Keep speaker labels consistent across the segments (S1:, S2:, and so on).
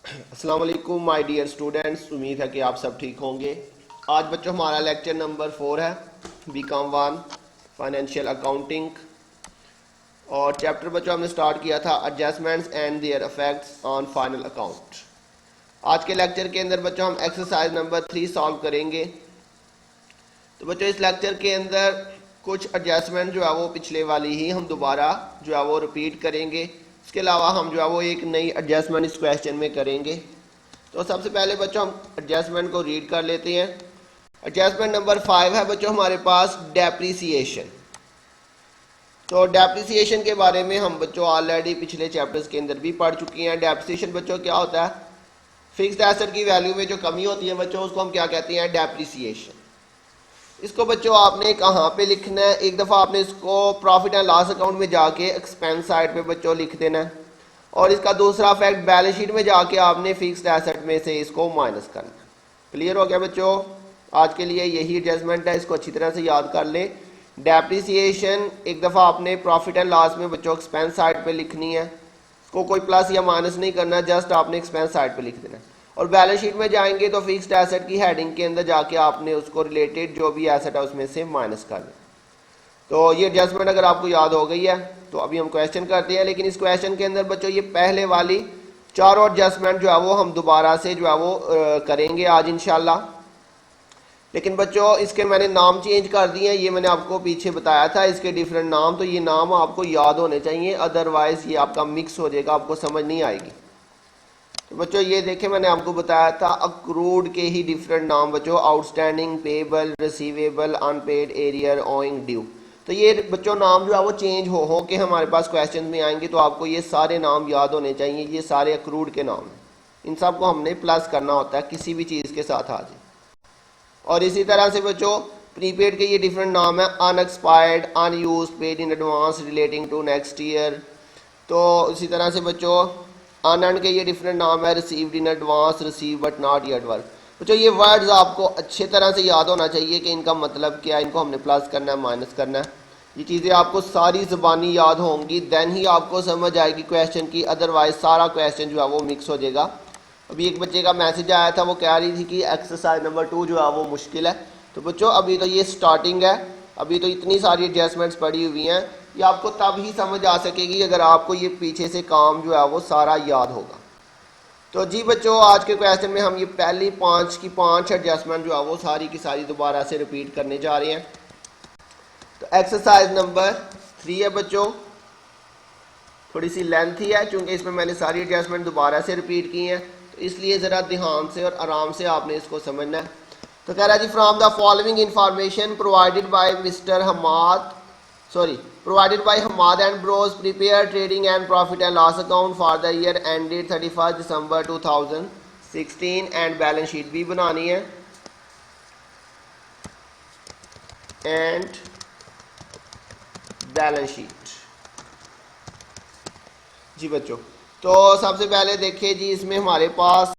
S1: अस्सलाम वालेकुम my dear students, उम्मीद है कि आप सब ठीक होंगे। आज बच्चों हमारा लेक्चर नंबर 4 है, बीकॉम 1 फाइनेंशियल अकाउंटिंग। और चैप्टर बच्चों हमने स्टार्ट किया था adjustments and there effects on final account. आज के लेक्चर के अंदर बच्चों हम एक्सरसाइज नंबर 3 सॉल्व करेंगे। तो बच्चों इस लेक्चर के अंदर कुछ एडजस्टमेंट जो है वो पिछले वाली ही हम दोबारा जो है वो रिपीट करेंगे। इसके अलावा हम जो है वो एक नई एडजस्टमेंट इस क्वेश्चन में करेंगे। तो सबसे पहले बच्चों हम एडजस्टमेंट को रीड कर लेते हैं। एडजस्टमेंट नंबर 5 है बच्चों हमारे पास डेप्रिसिएशन। तो डेप्रिसिएशन के बारे में हम बच्चों ऑलरेडी पिछले चैप्टर्स के अंदर भी पढ़ चुके हैं। डेप्रिसिएशन बच्चों क्या होता है? फिक्स्ड एसेट की वैल्यू में जो कमी होती है बच्चों, उसको हम क्या कहते हैं? डेप्रिसिएशन। इसको बच्चों आपने कहाँ पे लिखना है? एक दफ़ा आपने इसको प्रॉफिट एंड लॉस अकाउंट में जाके एक्सपेंस साइड पे बच्चों लिख देना है, और इसका दूसरा फैक्ट बैलेंस शीट में जाके आपने फिक्स्ड एसेट में से इसको माइनस करना है। क्लियर हो गया बच्चों? आज के लिए यही एडजस्टमेंट है, इसको अच्छी तरह से याद कर ले। डेप्रिसिएशन एक दफ़ा आपने प्रॉफिट एंड लॉस में बच्चों एक्सपेंस साइड पर लिखनी है, इसको कोई प्लस या माइनस नहीं करना, जस्ट आपने एक्सपेंस साइड पर लिख देना है। और बैलेंस शीट में जाएंगे तो फिक्स्ड एसेट की हेडिंग के अंदर जाके आपने उसको रिलेटेड जो भी एसेट है उसमें से माइनस कर दें। तो ये एडजस्टमेंट अगर आपको याद हो गई है तो अभी हम क्वेश्चन करते हैं। लेकिन इस क्वेश्चन के अंदर बच्चों ये पहले वाली चारों एडजस्टमेंट जो है वो हम दोबारा से जो है वो करेंगे आज इंशाल्लाह। लेकिन बच्चों इसके मैंने नाम चेंज कर दिए हैं, ये मैंने आपको पीछे बताया था इसके डिफरेंट नाम, तो ये नाम आपको याद होने चाहिए, अदरवाइज ये आपका मिक्स हो जाएगा, आपको समझ नहीं आएगी। तो बच्चों ये देखें, मैंने आपको बताया था अक्रूड के ही डिफरेंट नाम बच्चों, outstanding, payable, receivable, unpaid, arrear, owing, due. तो ये बच्चों नाम जो है वो चेंज हो के हमारे पास क्वेश्चन में आएंगे, तो आपको ये सारे नाम याद होने चाहिए। ये सारे अक्रूड के नाम हैं, इन सब को हमने प्लस करना होता है किसी भी चीज़ के साथ आ जाए। और इसी तरह से बच्चों प्रीपेड के ये डिफरेंट नाम है, unexpired, unused, paid in advance, relating to next year. तो इसी तरह से बच्चों अनअर्न्ड के ये डिफरेंट नाम है, received in advance, receive but not yet work. बच्चों ये वर्ड्स आपको अच्छे तरह से याद होना चाहिए कि इनका मतलब क्या है, इनको हमने प्लस करना है, माइनस करना है। ये चीज़ें आपको सारी ज़बानी याद होंगी, देन ही आपको समझ आएगी क्वेश्चन की, अदरवाइज सारा क्वेश्चन जो है वो मिक्स हो जाएगा। अभी एक बच्चे का मैसेज आया था, वो कह रही थी कि एक्सरसाइज नंबर 2 जो है वो मुश्किल है। तो बच्चों अभी तो ये स्टार्टिंग है, अभी तो इतनी सारी एडजस्टमेंट्स पड़ी हुई हैं, ये आपको तब ही समझ आ सकेगी अगर आपको ये पीछे से काम जो है वो सारा याद होगा। तो जी बच्चों आज के क्वेश्चन में हम ये पहली 5 की 5 एडजस्टमेंट जो है वो सारी की सारी दोबारा से रिपीट करने जा रहे हैं। तो एक्सरसाइज नंबर 3 है बच्चों, थोड़ी सी लेंथी है क्योंकि इसमें मैंने सारी एडजस्टमेंट दोबारा से रिपीट की हैं, तो इसलिए ज़रा ध्यान से और आराम से आपने इसको समझना है। तो कह रहा है जी, from the following information provided by mister Hamad provided by Hamad and Bros, prepare trading and profit and loss account for the year ended 31st December 2016 and balance sheet भी बनानी है and balance sheet। जी बच्चों तो सबसे पहले देखिए जी, इसमें हमारे पास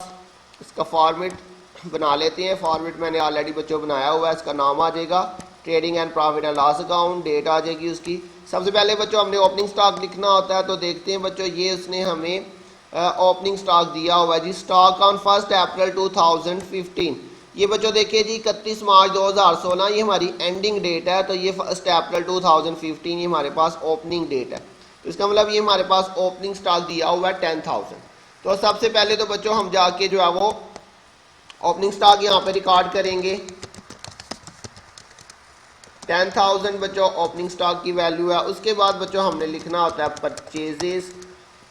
S1: इसका फॉर्मेट बना लेते हैं। फॉर्मेट मैंने ऑलरेडी बच्चों बनाया हुआ है, इसका नाम आ जाएगा trading and profit and loss account, date आ जाएगी उसकी। सबसे पहले बच्चों हमने ओपनिंग स्टॉक लिखना होता है, तो देखते हैं बच्चों ये उसने हमें ओपनिंग स्टॉक दिया हुआ है जी, स्टॉक ऑन 1 अप्रैल 2015। ये बच्चों देखिए जी 31 मार्च 2016 ये हमारी एंडिंग डेट है, तो ये 1 अप्रैल 2015 ये हमारे पास ओपनिंग डेट है। तो इसका मतलब ये हमारे पास ओपनिंग स्टॉक दिया हुआ है 10,000। तो सबसे पहले तो बच्चों हम जाके जो है वो ओपनिंग स्टॉक यहाँ पे रिकॉर्ड करेंगे। 10,000 बच्चों ओपनिंग स्टॉक की वैल्यू है। उसके बाद बच्चों हमने लिखना होता है परचेजेस।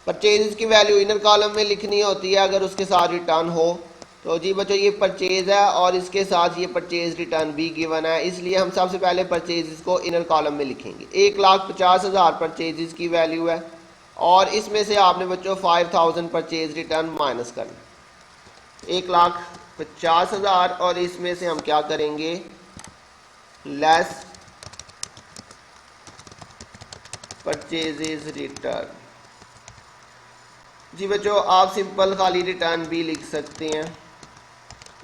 S1: परचेजेस की वैल्यू इनर कॉलम में लिखनी होती है अगर उसके साथ रिटर्न हो। तो जी बच्चों ये परचेज है और इसके साथ ये परचेज रिटर्न भी गिवन है, इसलिए हम सबसे पहले परचेजेस को इनर कॉलम में लिखेंगे। 1,50,000 परचेजेस की वैल्यू है और इसमें से आपने बच्चों 5,000 परचेज रिटर्न माइनस करना। 1,50,000 और इसमें से हम क्या करेंगे, लेस परचेजेस रिटर्न। जी बच्चों आप सिंपल खाली रिटर्न भी लिख सकते हैं,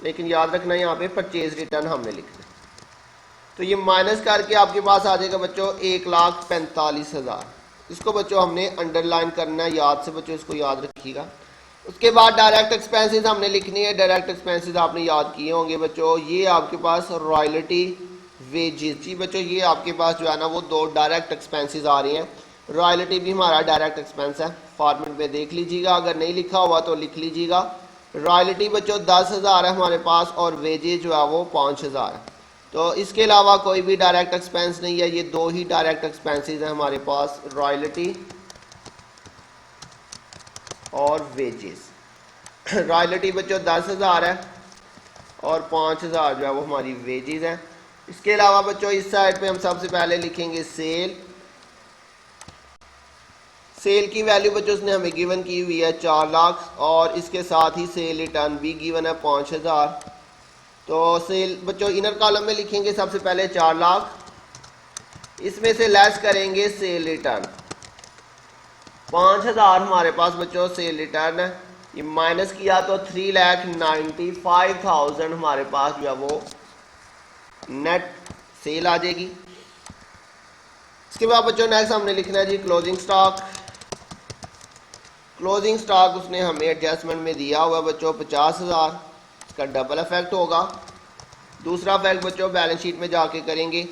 S1: लेकिन याद रखना यहाँ पे परचेज रिटर्न हमने लिखना। तो ये माइनस करके आपके पास आ जाएगा बच्चों 1,45,000। इसको बच्चों हमने अंडरलाइन करना है, याद से बच्चों इसको याद रखिएगा। उसके बाद डायरेक्ट एक्सपेंसेस हमने लिखनी है। डायरेक्ट एक्सपेंसेस आपने याद किए होंगे बच्चों, ये आपके पास रॉयल्टी वेजेस। जी बच्चों ये आपके पास जो है ना वो दो डायरेक्ट एक्सपेंसेस आ रही हैं। रॉयल्टी भी हमारा डायरेक्ट एक्सपेंस है, फॉर्मेट में देख लीजिएगा, अगर नहीं लिखा हुआ तो लिख लीजिएगा। रॉयल्टी बच्चों 10,000 है हमारे पास और वेजेज जो है वो 5,000 है। तो इसके अलावा कोई भी डायरेक्ट एक्सपेंस नहीं है, ये दो ही डायरेक्ट एक्सपेंसेस हैं हमारे पास, रॉयल्टी और वेजेस। रॉयल्टी बच्चों 10,000 है और 5,000 जो है वो हमारी वेजेस हैं। इसके अलावा बच्चों इस साइड पे हम सबसे पहले लिखेंगे सेल। सेल की वैल्यू बच्चों उसने हमें गिवन की हुई है 4 लाख और इसके साथ ही सेल रिटर्न भी गिवन है 5,000। तो सेल बच्चों इनर कॉलम में लिखेंगे सबसे पहले 4 लाख, इसमें से लेस करेंगे सेल रिटर्न। 5,000 हमारे पास बच्चों सेल रिटर्न है, ये माइनस किया तो 3,95,000 हमारे पास जो है वो नेट सेल आ जाएगी। इसके बाद बच्चों नेक्स्ट हमने लिखना है जी क्लोजिंग स्टॉक। क्लोजिंग स्टॉक उसने हमें एडजस्टमेंट में दिया हुआ बच्चों 50,000, इसका डबल इफेक्ट होगा। दूसरा इफेक्ट बच्चों बैलेंस शीट में जाके करेंगे।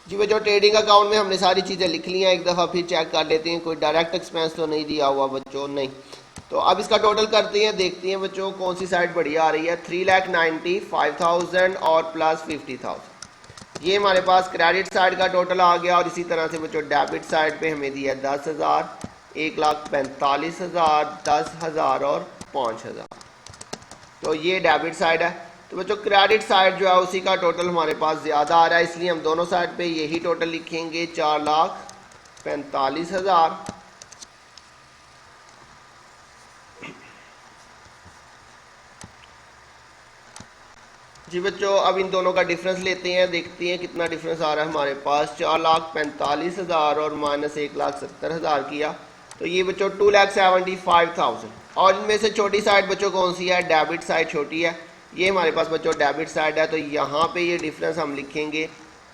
S1: जी बच्चों ट्रेडिंग अकाउंट में हमने सारी चीज़ें लिख ली हैं, एक दफ़ा फिर चेक कर लेते हैं कोई डायरेक्ट एक्सपेंस तो नहीं दिया हुआ बच्चों, नहीं। तो अब इसका टोटल करते हैं, देखते हैं बच्चों कौन सी साइड बढ़िया आ रही है। 3,95,000 और प्लस 50,000, ये हमारे पास क्रेडिट साइड का टोटल आ गया। और इसी तरह से बच्चों डेबिट साइड पे हमें दिया 10,000, 1,45,000, 10,000 और 5,000। तो ये डेबिट साइड है। तो बच्चों क्रेडिट साइड जो है उसी का टोटल हमारे पास ज़्यादा आ रहा है, इसलिए हम दोनों साइड पे यही टोटल लिखेंगे 4,45,000। जी बच्चों अब इन दोनों का डिफरेंस लेते हैं, देखते हैं कितना डिफरेंस आ रहा है हमारे पास। 4,45,000 और माइनस 1,70,000 किया तो ये बच्चों 2,75,000। और इनमें से छोटी साइड बच्चों कौन सी है, डेबिट साइड छोटी है, ये हमारे पास बच्चों डेबिट साइड है। तो यहाँ पे ये डिफरेंस हम लिखेंगे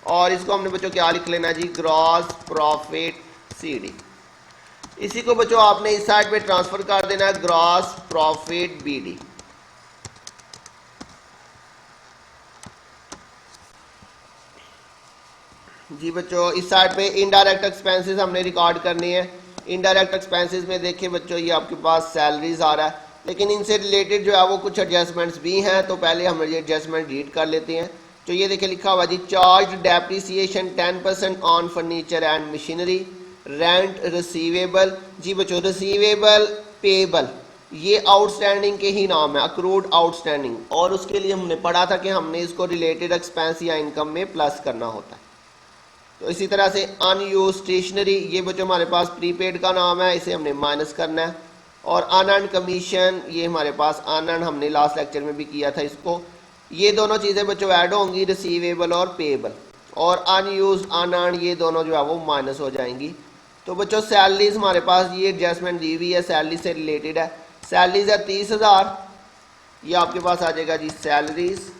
S1: और इसको हमने बच्चों क्या लिख लेना जी, ग्रॉस प्रॉफिट CD। इसी को बच्चों आपने इस साइड पे ट्रांसफर कर देना है, ग्रॉस प्रॉफिट BD। जी बच्चों इस साइड पे इनडायरेक्ट एक्सपेंसेस हमने रिकॉर्ड करने हैं। इनडायरेक्ट एक्सपेंसेस में देखिए बच्चों ये आपके पास सैलरीज आ रहा है, लेकिन इनसे रिलेटेड जो है वो कुछ एडजस्टमेंट्स भी हैं। तो पहले हम ये एडजस्टमेंट रीड कर लेते हैं। तो ये देखिए लिखा हुआ जी, charge depreciation 10% on furniture and machinery, rent receivable. जी बच्चों रिसीवेबल पेबल ये आउटस्टैंडिंग के ही नाम है, अक्रूड आउटस्टैंडिंग, और उसके लिए हमने पढ़ा था कि हमने इसको रिलेटेड एक्सपेंस या इनकम में प्लस करना होता है। तो इसी तरह से अनयूज स्टेशनरी, ये बच्चों हमारे पास प्रीपेड का नाम है, इसे हमने माइनस करना है। और अनअर्न्ड कमीशन, ये हमारे पास अनअर्न्ड हमने लास्ट लेक्चर में भी किया था इसको। ये दोनों चीज़ें बच्चों ऐड होंगी, रिसीवेबल और पेएबल। और अनयूज अनअर्न्ड ये दोनों जो है वो माइनस हो जाएंगी। तो बच्चों सैलरीज हमारे पास ये एडजस्टमेंट दी हुई है, सैलरी से रिलेटेड है। सैलरीज है 30,000, ये आपके पास आ जाएगा जी सैलरीज।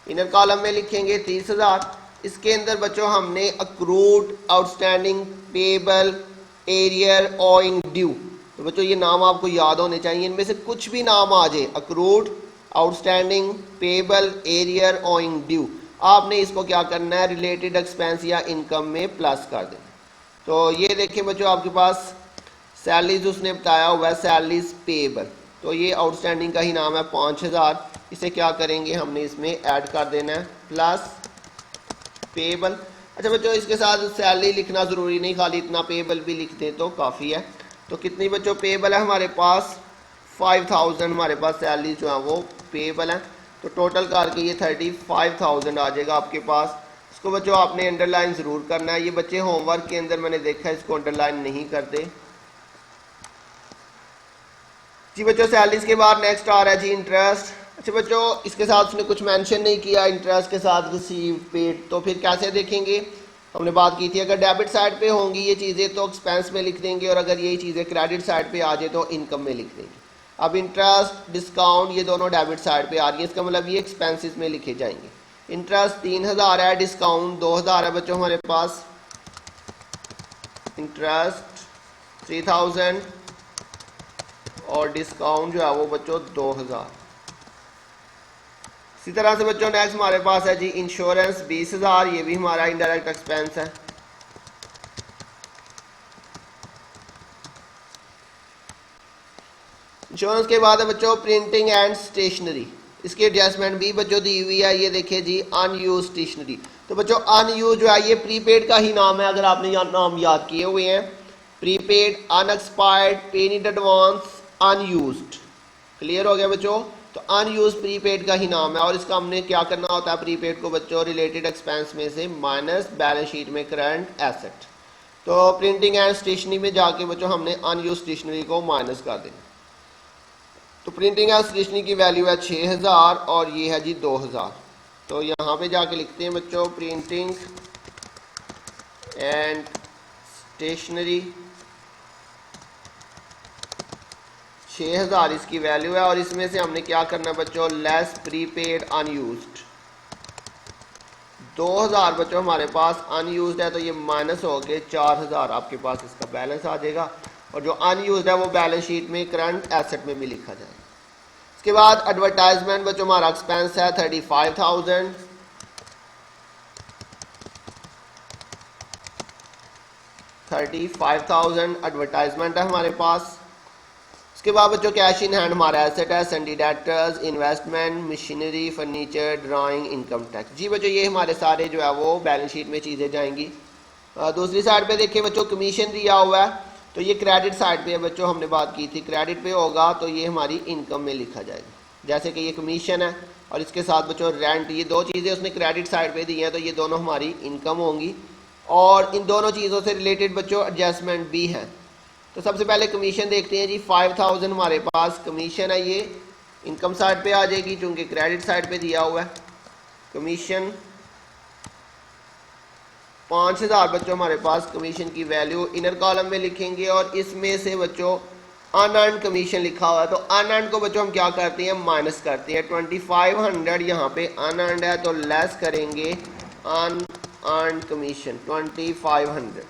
S1: इनर कॉलम में लिखेंगे 30,000। इसके अंदर बच्चों हमने accrued outstanding payable arrear owing due, तो बच्चों ये नाम आपको याद होने चाहिए, इनमें से कुछ भी नाम आ जाए, accrued outstanding payable arrear owing due, आपने इसको क्या करना है, रिलेटेड एक्सपेंस या इनकम में प्लस कर देना। तो ये देखिए बच्चों आपके पास सैलरीज उसने बताया हुआ है सैलरीज पेबल, तो ये आउटस्टैंडिंग का ही नाम है 5,000। इसे क्या करेंगे, हमने इसमें ऐड कर देना है प्लस पेबल। अच्छा बच्चों इसके साथ सैलरी लिखना ज़रूरी नहीं, खाली इतना पेबल भी लिख दें तो काफ़ी है। तो कितनी बच्चों पेबल है हमारे पास, 5,000 हमारे पास सैलरी जो है वो पेबल है। तो टोटल करके ये 35,000 आ जाएगा आपके पास। इसको बच्चों आपने अंडरलाइन ज़रूर करना है। ये बच्चे होमवर्क के अंदर मैंने देखा है इसको अंडरलाइन नहीं करते। जी बच्चों सैलरीज के बाद नेक्स्ट आ रहा है जी इंटरेस्ट। अच्छा बच्चों इसके साथ उसने कुछ मेंशन नहीं किया, इंटरेस्ट के साथ रिसीव पेड, तो फिर कैसे देखेंगे, हमने बात की थी अगर डेबिट साइड पे होंगी ये चीज़ें तो एक्सपेंस में लिख देंगे, और अगर यही चीज़ें क्रेडिट साइड पे आ जाए तो इनकम में लिख देंगे। अब इंटरेस्ट डिस्काउंट ये दोनों डेबिट साइड पे आ रही है, इसका मतलब ये एक्सपेंसिस में लिखे जाएंगे। इंटरेस्ट 3,000 है, डिस्काउंट 2,000 है बच्चों हमारे पास। इंटरेस्ट 3,000 और डिस्काउंट जो है वो बच्चों 2000। इसी तरह से बच्चों नेक्स्ट हमारे पास है जी इंश्योरेंस 20,000, ये भी हमारा इनडायरेक्ट एक्सपेंस है। इंश्योरेंस के बाद है बच्चों प्रिंटिंग एंड स्टेशनरी, इसकी एडजस्टमेंट भी बच्चों दी हुई है। ये देखिए जी अनयूज स्टेशनरी, तो बच्चों अनयूज जो है ये प्रीपेड का ही नाम है, अगर आपने नाम याद किए हुए हैं, prepaid, unexpired, paid in advance, unused. Clear हो गया बच्चों? तो अनयूज प्रीपेड का ही नाम है, और इसका हमने क्या करना होता है, प्रीपेड को बच्चों रिलेटेड एक्सपेंस में से माइनस बैलेंस शीट में करंट एसेट। तो प्रिंटिंग एंड स्टेशनरी में जाके बच्चों हमने अनयूज स्टेशनरी को माइनस कर देना। तो प्रिंटिंग एंड स्टेशनरी की वैल्यू है 6000 और ये है जी 2000। तो यहाँ पे जाके लिखते हैं बच्चों प्रिंटिंग एंड स्टेशनरी 6000 इसकी वैल्यू है, और इसमें से हमने क्या करना है बच्चों, लेस प्रीपेड अनयूज्ड। 2000 बच्चों हमारे पास अनयूज्ड है, तो ये माइनस हो के 4000 आपके पास इसका बैलेंस आ जाएगा, और जो अनयूज्ड है वो बैलेंस शीट में करंट एसेट में भी लिखा जाएगा। इसके बाद एडवर्टाइजमेंट बच्चों हमारा एक्सपेंस है 35,000। एडवर्टाइजमेंट है हमारे पास। उसके बाद बच्चों कैश इन हैंड हमारा एसेट है, sundry debtors, investment, machinery, furniture, drawing, income tax. जी बच्चों ये हमारे सारे जो है वो बैलेंस शीट में चीज़ें जाएंगी। दूसरी साइड पे देखिए बच्चों कमीशन दिया हुआ है, तो ये क्रेडिट साइड पे है बच्चों, हमने बात की थी क्रेडिट पे होगा, तो ये हमारी इनकम में लिखा जाएगा। जैसे कि ये कमीशन है और इसके साथ बच्चों रेंट, ये दो चीज़ें उसने क्रेडिट साइड पे दी हैं, तो ये दोनों हमारी इनकम होंगी। और इन दोनों चीज़ों से रिलेटेड बच्चों एडजस्टमेंट भी है। तो सबसे पहले कमीशन देखते हैं जी। 5000 हमारे पास कमीशन है, ये इनकम साइड पे आ जाएगी चूँकि क्रेडिट साइड पे दिया हुआ है। कमीशन 5000 बच्चों हमारे पास कमीशन की वैल्यू इनर कॉलम में लिखेंगे, और इसमें से बच्चों अनअर्न्ड कमीशन लिखा हुआ है, तो अनअर्न्ड को बच्चों हम क्या करते हैं, माइनस करते हैं। 2500 यहाँ पे अनअर्न्ड है, तो लेस करेंगे अनअर्न्ड कमीशन 2500,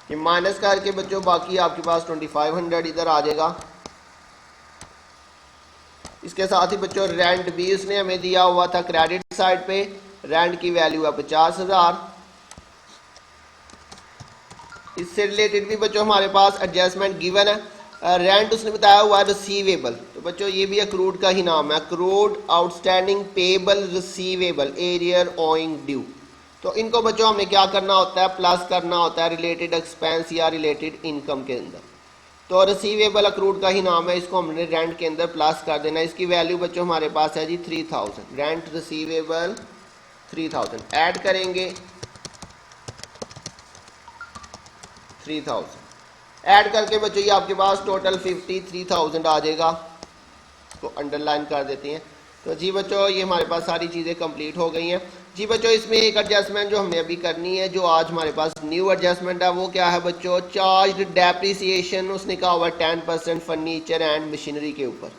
S1: ये माइनस करके बच्चों बाकी आपके पास 2500 इधर आ जाएगा। इसके साथ ही बच्चों रेंट भी उसने हमें दिया हुआ था क्रेडिट साइड पे, रेंट की वैल्यू है 50,000। इससे रिलेटेड भी बच्चों हमारे पास एडजस्टमेंट गिवन है। रेंट उसने बताया हुआ है रिसीवेबल, तो बच्चों ये भी अक्रूड का ही नाम है, accrued outstanding payable receivable arrear owing due. तो इनको बच्चों हमें क्या करना होता है, प्लस करना होता है रिलेटेड एक्सपेंस या रिलेटेड इनकम के अंदर। तो रिसीवेबल अक्रूड का ही नाम है, इसको हमने रेंट के अंदर प्लस कर देना। इसकी वैल्यू बच्चों हमारे पास है जी 3000, रेंट रिसीवेबल 3000 ऐड करेंगे, 3000 ऐड करके बच्चों ये आपके पास टोटल 53,000 आ जाएगा। तो अंडरलाइन कर देते हैं। तो जी बच्चों ये हमारे पास सारी चीज़ें कंप्लीट हो गई हैं। जी बच्चों इसमें एक एडजस्टमेंट जो हमने अभी करनी है, जो आज हमारे पास न्यू एडजस्टमेंट है, वो क्या है बच्चों, चार्ज डेप्रिसिएशन उसने कहा हुआ 10% फर्नीचर एंड मशीनरी के ऊपर।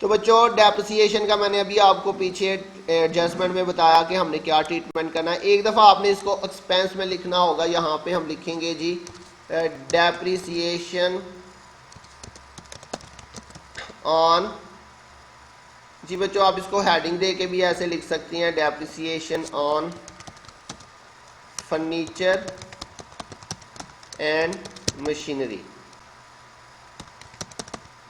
S1: तो बच्चों डेप्रिसिएशन का मैंने अभी आपको पीछे एडजस्टमेंट में बताया कि हमने क्या ट्रीटमेंट करना है। एक दफ़ा आपने इसको एक्सपेंस में लिखना होगा, यहाँ पे हम लिखेंगे जी डेप्रिसिएशन ऑन, जी बच्चों आप इसको हेडिंग दे के भी ऐसे लिख सकती हैं, depreciation on furniture and machinery.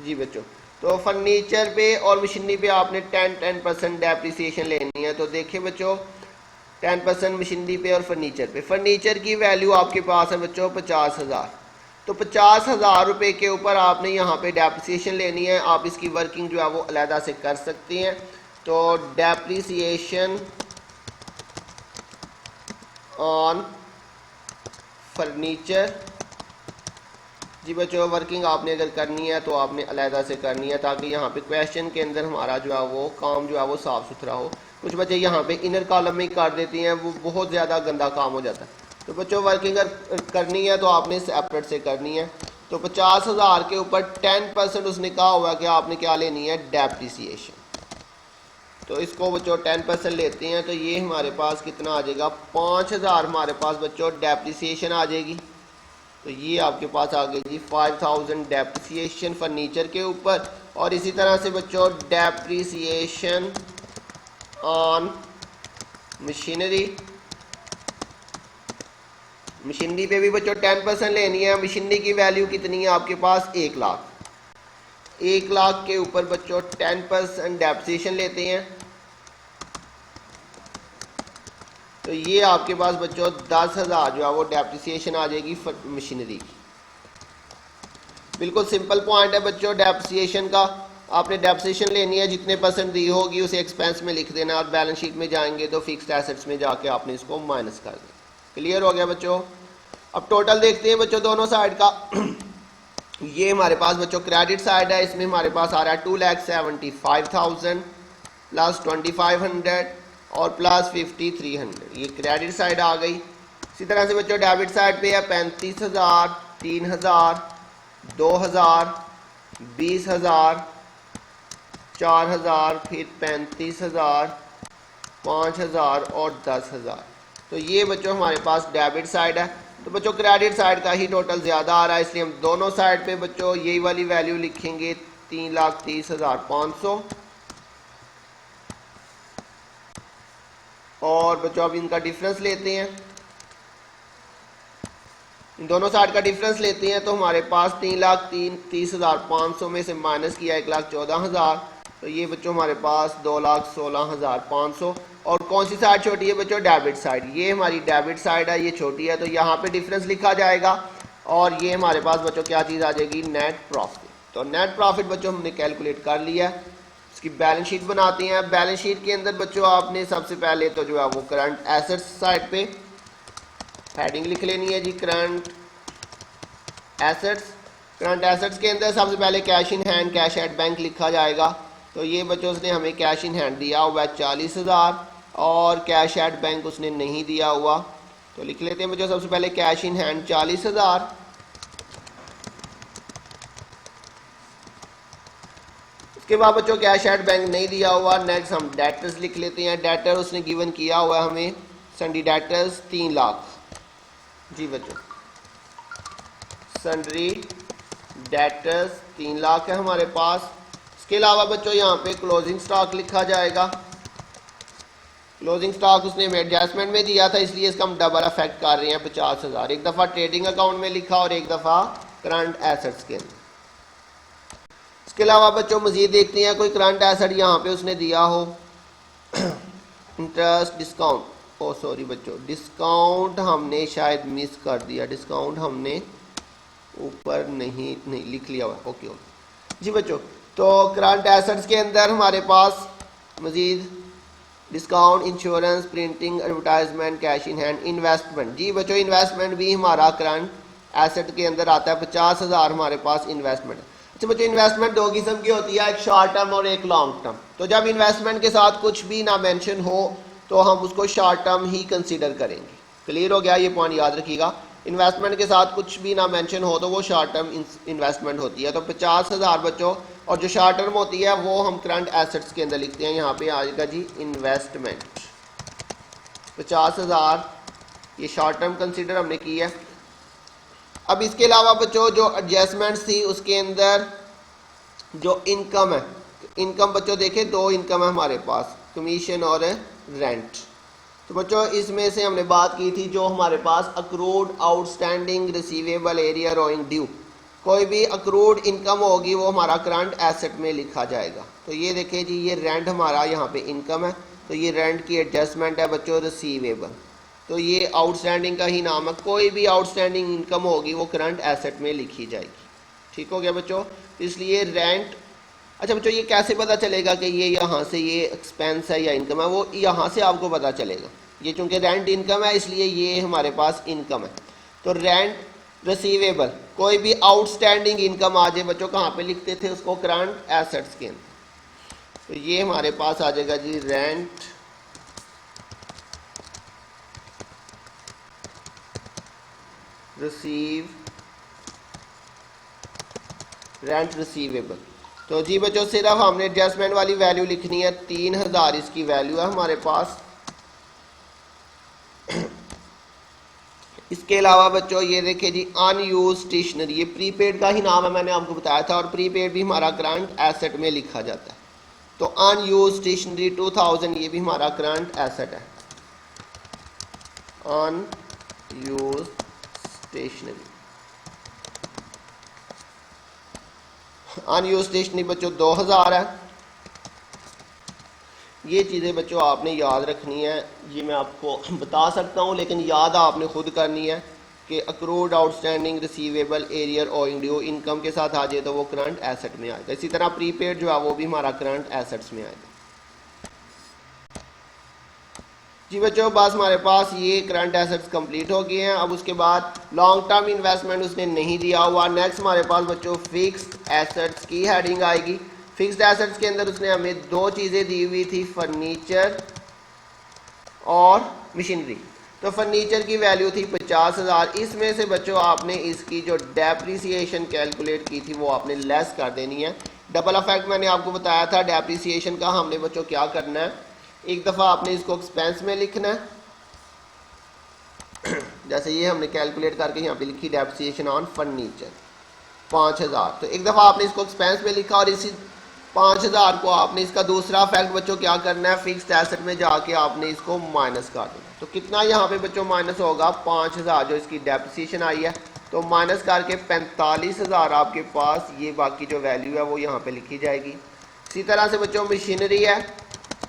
S1: जी बच्चों तो फर्नीचर पे और मशीनरी पे आपने 10% डेप्रिसिएशन लेनी है। तो देखिए बच्चों 10% मशीनरी पे और फर्नीचर पे, फर्नीचर की वैल्यू आपके पास है बच्चों 50,000, तो 50,000 रुपये के ऊपर आपने यहाँ पे डेप्रिसिएशन लेनी है। आप इसकी वर्किंग जो है वो अलहदा से कर सकती हैं। तो डेप्रिसिएशन ऑन फर्नीचर, जी बच्चों वर्किंग आपने अगर करनी है तो आपने अलहदा से करनी है, ताकि यहाँ पे क्वेश्चन के अंदर हमारा जो है वो काम जो है वो साफ़ सुथरा हो। कुछ बच्चे यहाँ पे इनर कॉलम में ही कर देती हैं, वो बहुत ज़्यादा गंदा काम हो जाता है। तो बच्चों वर्किंग करनी है तो आपने सेपरेट से करनी है। तो 50,000 के ऊपर 10% उसने कहा हुआ कि आपने क्या लेनी है, डेप्रिसिएशन। तो इसको बच्चों 10% लेते हैं, तो ये हमारे पास कितना आ जाएगा, 5,000 हमारे पास बच्चों डेप्रिसिएशन आ जाएगी। तो ये आपके पास आ गई जी 5000 डेप्रिसिएशन फर्नीचर के ऊपर। और इसी तरह से बच्चों डेप्रिसिएशन ऑन मशीनरी, मशीनरी पे भी बच्चों 10% लेनी है। मशीनरी की वैल्यू कितनी है आपके पास 1 लाख, 1 लाख के ऊपर बच्चों 10% डेप्रिसिएशन लेते हैं। तो ये आपके पास बच्चों 10,000 जो है वो डेप्रिसिएशन आ जाएगी मशीनरी की। बिल्कुल सिंपल पॉइंट है बच्चों डेप्रिसिएशन का। आपने डेप्रिसिएशन लेनी है, जितने परसेंट दी होगी उसे एक्सपेंस में लिख देना और बैलेंस शीट में जाएंगे तो फिक्स्ड एसेट्स में जाके आपने इसको माइनस कर देना। क्लियर हो गया बच्चों। अब टोटल देखते हैं बच्चों दोनों साइड का। ये हमारे पास बच्चों क्रेडिट साइड है, इसमें हमारे पास आ रहा है 2,75,000 प्लस 2,500 और प्लस 5,300, ये क्रेडिट साइड आ गई। इसी तरह से बच्चों डेबिट साइड पे है 35,000, 3,000, 2,000, 20,000, 4,000, फिर 35,000, 5,000 और 10,000। तो ये बच्चों हमारे पास डेबिट साइड है। तो बच्चों क्रेडिट साइड का ही टोटल ज़्यादा आ रहा है, इसलिए हम दोनों साइड पे बच्चों यही वाली वैल्यू लिखेंगे 3,30,500। और बच्चों अब इनका डिफरेंस लेते हैं, इन दोनों साइड का डिफरेंस लेते हैं। तो हमारे पास 3,30,500 में से माइनस किया 1,14,000, तो ये बच्चों हमारे पास 2,16,500। और कौन सी साइड छोटी है बच्चों डेबिट साइड, ये हमारी डेबिट साइड है, ये छोटी है, तो यहाँ पे डिफरेंस लिखा जाएगा। और ये हमारे पास बच्चों क्या चीज़ आ जाएगी नेट प्रॉफिट। तो नेट प्रॉफिट बच्चों हमने कैलकुलेट कर लिया, इसकी बैलेंस शीट बनाते हैं। बैलेंस शीट के अंदर बच्चों आपने सबसे पहले तो जो है वो करंट एसेट्स साइड पे हेडिंग लिख लेनी है जी करंट एसेट्स। करंट एसेट्स के अंदर सबसे पहले cash in hand, cash at bank लिखा जाएगा। तो ये बच्चों उसने हमें कैश इन हैंड दिया हुआ है 40,000 और कैश एट बैंक उसने नहीं दिया हुआ। तो लिख लेते हैं बच्चों सबसे पहले कैश इन हैंड 40,000, उसके बाद बच्चों कैश एट बैंक नहीं दिया हुआ। नेक्स्ट हम डेटर्स लिख लेते हैं। डेटर उसने गिवन किया हुआ है हमें सन्डी डेटर्स 3 लाख जी बच्चों, सन्ड्री डेटर्स 3 लाख है हमारे पास। इसके अलावा बच्चों यहाँ पे क्लोजिंग स्टॉक लिखा जाएगा। क्लोजिंग स्टॉक उसने हमें एडजस्टमेंट में दिया था, इसलिए इसका हम डबल अफेक्ट कर रहे हैं 50,000। एक दफ़ा ट्रेडिंग अकाउंट में लिखा और एक दफ़ा करंट एसेट्स के अंदर। इसके अलावा बच्चों मजीद देखते हैं कोई करंट एसेट यहाँ पे उसने दिया हो। इंटरेस्ट डिस्काउंट, ओ सॉरी बच्चों डिस्काउंट हमने शायद मिस कर दिया, डिस्काउंट हमने ऊपर नहीं लिख लिया हुआ। ओके जी बच्चों। तो करंट एसेट्स के अंदर हमारे पास मजीद discount, insurance, printing, advertisement, cash in hand, investment. जी बच्चों इन्वेस्टमेंट भी हमारा करंट एसेट के अंदर आता है। 50,000 हमारे पास इन्वेस्टमेंट। अच्छा बच्चों इन्वेस्टमेंट दो किस्म की होती है, एक शॉर्ट टर्म और एक लॉन्ग टर्म। तो जब इन्वेस्टमेंट के साथ कुछ भी ना मेंशन हो तो हम उसको शॉर्ट टर्म ही कंसीडर करेंगे। क्लियर हो गया, ये पॉइंट याद रखिएगा। इन्वेस्टमेंट के साथ कुछ भी ना मेंशन हो तो वो शॉर्ट टर्म इन्वेस्टमेंट होती है। तो 50,000 बच्चों, और जो शॉर्ट टर्म होती है वो हम करंट एसेट्स के अंदर लिखते हैं। यहाँ पे आएगा जी इन्वेस्टमेंट 50,000, ये शॉर्ट टर्म कंसीडर हमने की है। अब इसके अलावा बच्चों जो एडजस्टमेंट्स थी उसके अंदर जो इनकम है, इनकम बच्चों देखें दो इनकम है हमारे पास, कमीशन और रेंट। तो बच्चों इसमें से हमने बात की थी जो हमारे पास accrued, outstanding, receivable, arrear owing due, कोई भी अक्रूड इनकम होगी वो हमारा करंट एसेट में लिखा जाएगा। तो ये देखिए जी ये रेंट हमारा यहाँ पे इनकम है, तो ये रेंट की एडजस्टमेंट है बच्चों रिसीवेबल। तो ये आउटस्टैंडिंग का ही नाम है, कोई भी आउटस्टैंडिंग इनकम होगी वो करंट एसेट में लिखी जाएगी। ठीक हो गया बच्चों। तो इसलिए रेंट, अच्छा बच्चों ये कैसे पता चलेगा कि ये यहाँ से ये एक्सपेंस है या इनकम है, वो यहाँ से आपको पता चलेगा। ये चूँकि रेंट इनकम है इसलिए ये हमारे पास इनकम है। तो रेंट रिसीवेबल, कोई भी आउटस्टैंडिंग इनकम आ जाए बच्चों कहाँ पे लिखते थे उसको करंट एसेट्स के अंदर। तो ये हमारे पास आ जाएगा जी रेंट रेंट रिसीवेबल। तो जी बच्चों सिर्फ हमने एडजस्टमेंट वाली वैल्यू लिखनी है, 3,000 इसकी वैल्यू है हमारे पास। इसके अलावा बच्चों ये देखिए जी अनयूज स्टेशनरी, ये प्रीपेड का ही नाम है, मैंने आपको बताया था, और प्रीपेड भी हमारा करंट एसेट में लिखा जाता है। तो अनयूज स्टेशनरी 2000 ये भी हमारा करंट एसेट है। अनयूज स्टेशनरी, अनयूज स्टेशनरी बच्चों 2000 है। ये चीज़ें बच्चों आपने याद रखनी है, ये मैं आपको बता सकता हूँ लेकिन याद आपने खुद करनी है कि accrued outstanding receivable arrear owing due income के साथ आ जाए तो वो करंट एसेट में आएगा। इसी तरह प्रीपेड जो है वो भी हमारा करंट एसेट्स में आएगा। जी बच्चों बस हमारे पास ये करंट एसेट्स कंप्लीट हो गए हैं। अब उसके बाद लॉन्ग टर्म इन्वेस्टमेंट उसने नहीं दिया हुआ। नेक्स्ट हमारे पास बच्चों फिक्स्ड एसेट्स की हेडिंग आएगी। फिक्स्ड एसेट्स के अंदर उसने हमें दो चीज़ें दी हुई थी, फर्नीचर और मशीनरी। तो फर्नीचर की वैल्यू थी 50,000। इसमें से बच्चों आपने इसकी जो डेप्रिसिएशन कैलकुलेट की थी वो आपने लेस कर देनी है। डबल इफेक्ट मैंने आपको बताया था डेप्रिसिएशन का। हमने बच्चों क्या करना है, एक दफ़ा आपने इसको एक्सपेंस में लिखना है, जैसे ये हमने कैलकुलेट करके यहाँ पे लिखी डेप्रिसिएशन ऑन फर्नीचर 5000। तो एक दफ़ा आपने इसको एक्सपेंस में लिखा और इसी 5000 को आपने इसका दूसरा इफेक्ट बच्चों क्या करना है, फिक्स्ड एसेट में जाके आपने इसको माइनस कर देना। तो कितना यहाँ पे बच्चों माइनस होगा, 5000 जो इसकी डेप्रिसिएशन आई है, तो माइनस करके 45,000 आपके पास ये बाकी जो वैल्यू है वो यहाँ पे लिखी जाएगी। इसी तरह से बच्चों मशीनरी है,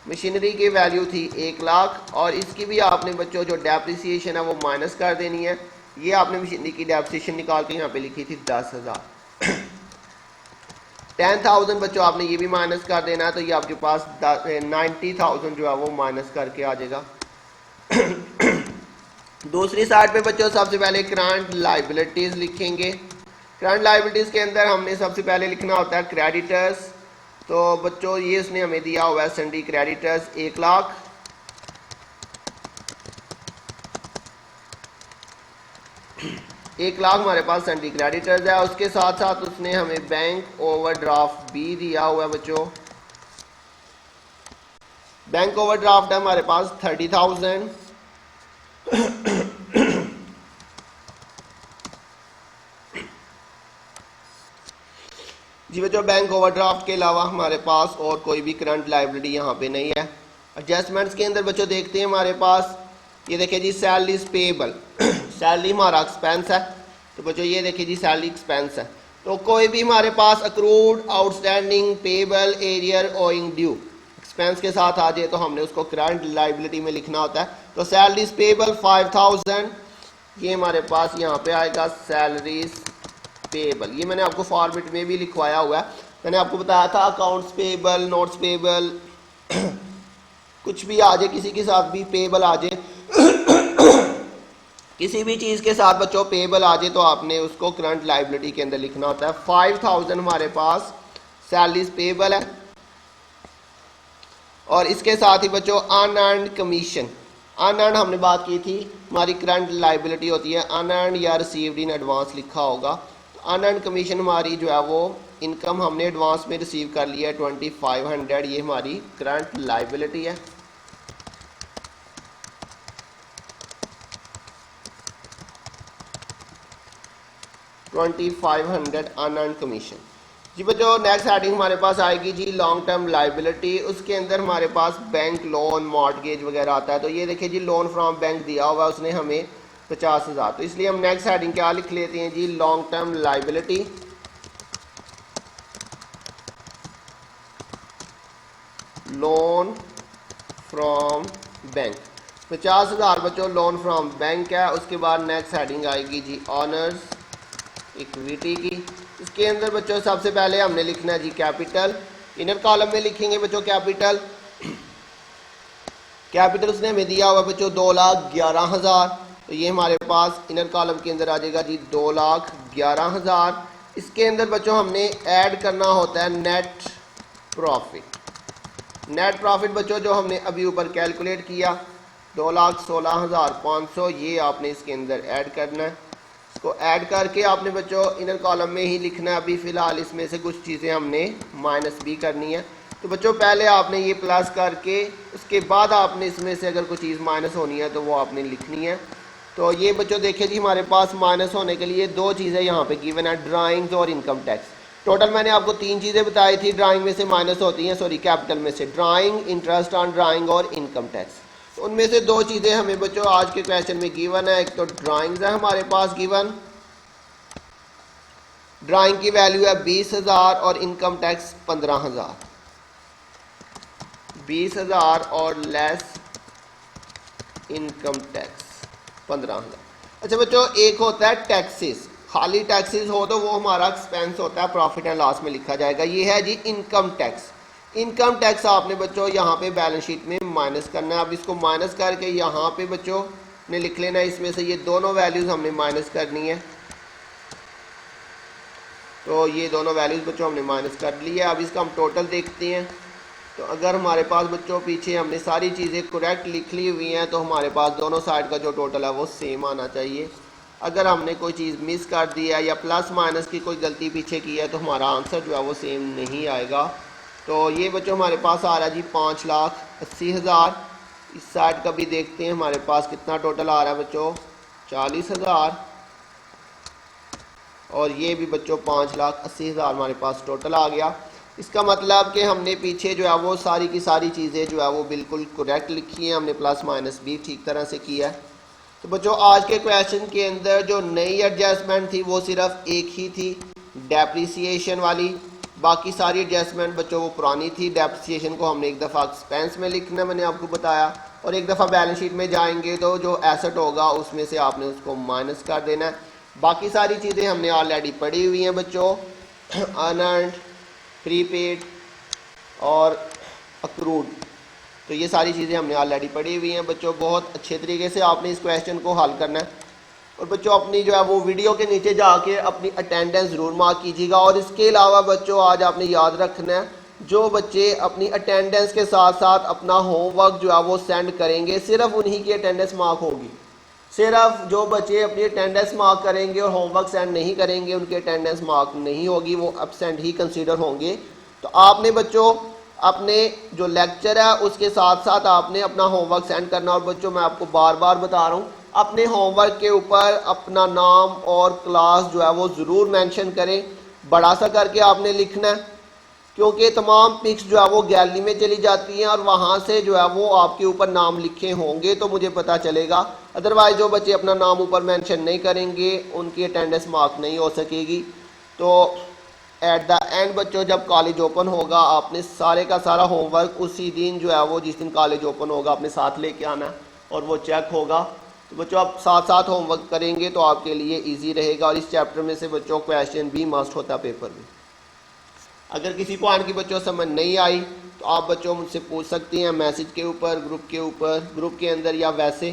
S1: मशीनरी की वैल्यू थी 1 लाख और इसकी भी आपने बच्चों जो डेप्रिसिएशन है वो माइनस कर देनी है। ये आपने मशीनरी की डेप्रिसिएशन निकाल के यहाँ पे लिखी थी 10,000। 10,000 बच्चों आपने ये भी माइनस कर देना है, तो ये आपके पास 90,000 जो है वो माइनस करके आ जाएगा। दूसरी साइड पे बच्चों सबसे पहले करंट लायबिलिटीज लिखेंगे। करंट लायबिलिटीज के अंदर हमने सबसे पहले लिखना होता है क्रेडिटर्स। तो बच्चों ये उसने हमें दिया हुआ है सन्डी क्रेडिटर्स 1 लाख। एक लाख हमारे पास सन्डी क्रेडिटर्स है। उसके साथ साथ उसने हमें बैंक ओवरड्राफ्ट भी दिया हुआ है बच्चों। बैंक ओवरड्राफ्ट है हमारे पास 30,000। जी बच्चों बैंक ओवरड्राफ्ट के अलावा हमारे पास और कोई भी करंट लायबिलिटी यहाँ पे नहीं है। एडजस्टमेंट्स के अंदर बच्चों देखते हैं हमारे पास, ये देखिए जी सैलरीज पेएबल, सैलरी हमारा एक्सपेंस है। तो बच्चों ये देखिए जी सैलरी एक्सपेंस है। तो कोई भी हमारे पास accrued outstanding payable arrear owing due expense के साथ आ जाए तो हमने उसको करंट लायबिलिटी में लिखना होता है। तो सैलरीज पेएबल 5,000 ये हमारे पास यहाँ पे आएगा सैलरीज पेएबल। ये मैंने आपको फॉर्मेट में भी लिखवाया हुआ है। मैंने आपको बताया था अकाउंट्स पेएबल, नोट्स पेएबल, कुछ भी आ जाए, किसी के साथ भी पेएबल आ जाए, किसी भी चीज़ के साथ बच्चों पेएबल आ जाए तो आपने उसको करंट लायबिलिटी के अंदर लिखना होता है। 5,000 हमारे पास सैलरीज पेएबल है और इसके साथ ही बच्चों अनअर्न्ड कमीशन। अनअर्न्ड हमने बात की थी, हमारी करंट लायबिलिटी होती है अनअर्न्ड या रिसीव्ड इन एडवांस लिखा होगा। तो अनअर्न्ड कमीशन हमारी जो है वो इनकम हमने एडवांस में रिसीव कर लिया है 2500, ये हमारी करंट लायबिलिटी है। $2,500 अनअर्न्ड कमीशन। जी बच्चों नेक्स्ट हेडिंग हमारे पास आएगी जी लॉन्ग टर्म लायबिलिटी। उसके अंदर हमारे पास बैंक लोन मॉर्टगेज वगैरह आता है। तो ये देखिए जी लोन फ्रॉम बैंक दिया हुआ है उसने हमें 50,000। तो इसलिए हम नेक्स्ट हेडिंग क्या लिख लेते हैं जी long term liability. Loan from bank 50,000 बच्चों लोन फ्रॉम बैंक है। उसके बाद नेक्स्ट हेडिंग आएगी जी ऑनर्स इक्विटी की। इसके अंदर बच्चों सबसे पहले हमने लिखना है जी कैपिटल। इनर कॉलम में लिखेंगे बच्चों कैपिटल। कैपिटल उसने हमें दिया हुआ बच्चों 2,11,000। तो ये हमारे पास इनर कॉलम के अंदर आ जाएगा जी 2,11,000। इसके अंदर बच्चों हमने ऐड करना होता है नेट प्रॉफिट। नेट प्रॉफिट बच्चों जो हमने अभी ऊपर कैलकुलेट किया 2,16,500, ये आपने इसके अंदर ऐड करना है। इसको ऐड करके आपने बच्चों इनर कॉलम में ही लिखना है। अभी फ़िलहाल इसमें से कुछ चीज़ें हमने माइनस भी करनी है। तो बच्चों पहले आपने ये प्लस करके उसके बाद आपने इसमें से अगर कोई चीज़ माइनस होनी है तो वो आपने लिखनी है। तो ये बच्चों देखिए जी, हमारे पास माइनस होने के लिए दो चीज़ें यहाँ पे गिवन है, ड्राइंग्स और इनकम टैक्स। टोटल मैंने आपको तीन चीज़ें बताई थी, ड्राइंग में से माइनस होती हैं, सॉरी कैपिटल में से ड्राइंग, इंटरेस्ट ऑन ड्राइंग और इनकम टैक्स। तो उनमें से दो चीज़ें हमें बच्चों आज के क्वेश्चन में गिवन है। एक तो ड्राइंग्स है हमारे पास गिवन, ड्राइंग की वैल्यू है 20,000 और इनकम टैक्स 15,000। 20,000 और लेस इनकम टैक्स 15,000। अच्छा बच्चों, एक होता है टैक्सेस, खाली टैक्सेस हो तो वो हमारा एक्सपेंस होता है, प्रॉफिट एंड लॉस में लिखा जाएगा। ये है जी इनकम टैक्स। इनकम टैक्स आपने बच्चों यहाँ पे बैलेंस शीट में माइनस करना है। अब इसको माइनस करके यहाँ पे बच्चों ने लिख लेना है, इसमें से ये दोनों वैल्यूज़ हमने माइनस करनी है। तो ये दोनों वैल्यूज़ बच्चों हमने माइनस कर ली है। अब इसका हम टोटल देखते हैं। तो अगर हमारे पास बच्चों पीछे हमने सारी चीज़ें करेक्ट लिख ली हुई हैं तो हमारे पास दोनों साइड का जो टोटल है वो सेम आना चाहिए। अगर हमने कोई चीज़ मिस कर दी है या प्लस माइनस की कोई गलती पीछे की है तो हमारा आंसर जो है वो सेम नहीं आएगा। तो ये बच्चों हमारे पास आ रहा है जी 5,80,000। इस साइड का भी देखते हैं हमारे पास कितना टोटल आ रहा है बच्चों, 40,000। और ये भी बच्चों 5,80,000 हमारे पास टोटल आ गया। इसका मतलब कि हमने पीछे जो है वो सारी की सारी चीज़ें जो है वो बिल्कुल करेक्ट लिखी हैं, हमने प्लस माइनस भी ठीक तरह से किया है। तो बच्चों आज के क्वेश्चन के अंदर जो नई एडजस्टमेंट थी वो सिर्फ एक ही थी, डेप्रिसिएशन वाली। बाकी सारी एडजस्टमेंट बच्चों वो पुरानी थी। डेप्रिसिएशन को हमने एक दफ़ा एक्सपेंस में लिखना, मैंने आपको बताया, और एक दफ़ा बैलेंस शीट में जाएंगे तो जो एसेट होगा उसमें से आपने उसको माइनस कर देना है। बाकी सारी चीज़ें हमने ऑलरेडी पढ़ी हुई हैं बच्चों, अनअर्न्ड, प्रीपेड और अक्रूड। तो ये सारी चीज़ें हमने ऑलरेडी पढ़ी हुई हैं बच्चों। बहुत अच्छे तरीके से आपने इस क्वेश्चन को हल करना है। और बच्चों अपनी जो है वो वीडियो के नीचे जाके अपनी अटेंडेंस ज़रूर मार्क कीजिएगा। और इसके अलावा बच्चों आज आपने याद रखना है, जो बच्चे अपनी अटेंडेंस के साथ साथ अपना होमवर्क जो है वो सेंड करेंगे, सिर्फ उन्हीं की अटेंडेंस मार्क होगी। सिर्फ जो बच्चे अपनी अटेंडेंस मार्क करेंगे और होमवर्क सेंड नहीं करेंगे उनकी अटेंडेंस मार्क नहीं होगी, वो एब्सेंट ही कंसीडर होंगे। तो आपने बच्चों अपने जो लेक्चर है उसके साथ साथ आपने अपना होमवर्क सेंड करना। और बच्चों मैं आपको बार बार बता रहा हूँ, अपने होमवर्क के ऊपर अपना नाम और क्लास जो है वो ज़रूर मेंशन करें, बड़ा सा करके आपने लिखना है, क्योंकि तमाम पिक्स जो है वो गैलरी में चली जाती हैं और वहाँ से जो है वो आपके ऊपर नाम लिखे होंगे तो मुझे पता चलेगा। अदरवाइज़ जो बच्चे अपना नाम ऊपर मेंशन नहीं करेंगे उनकी अटेंडेंस मार्क नहीं हो सकेगी। तो एट द एंड बच्चों जब कॉलेज ओपन होगा आपने सारे का सारा होमवर्क उसी दिन जो है वो जिस दिन कॉलेज ओपन होगा अपने साथ लेके आना और वो चेक होगा। तो बच्चों आप साथ साथ होमवर्क करेंगे तो आपके लिए ईजी रहेगा। और इस चैप्टर में से बच्चों क्वेश्चन भी मस्ट होता है पेपर में। अगर किसी पॉइंट की बच्चों समझ नहीं आई तो आप बच्चों मुझसे पूछ सकती हैं मैसेज के ऊपर, ग्रुप के अंदर या वैसे।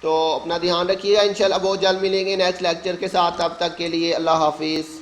S1: तो अपना ध्यान रखिएगा, इंशाल्लाह बहुत जल्द मिलेंगे नेक्स्ट लेक्चर के साथ। तब तक के लिए अल्लाह हाफिज़।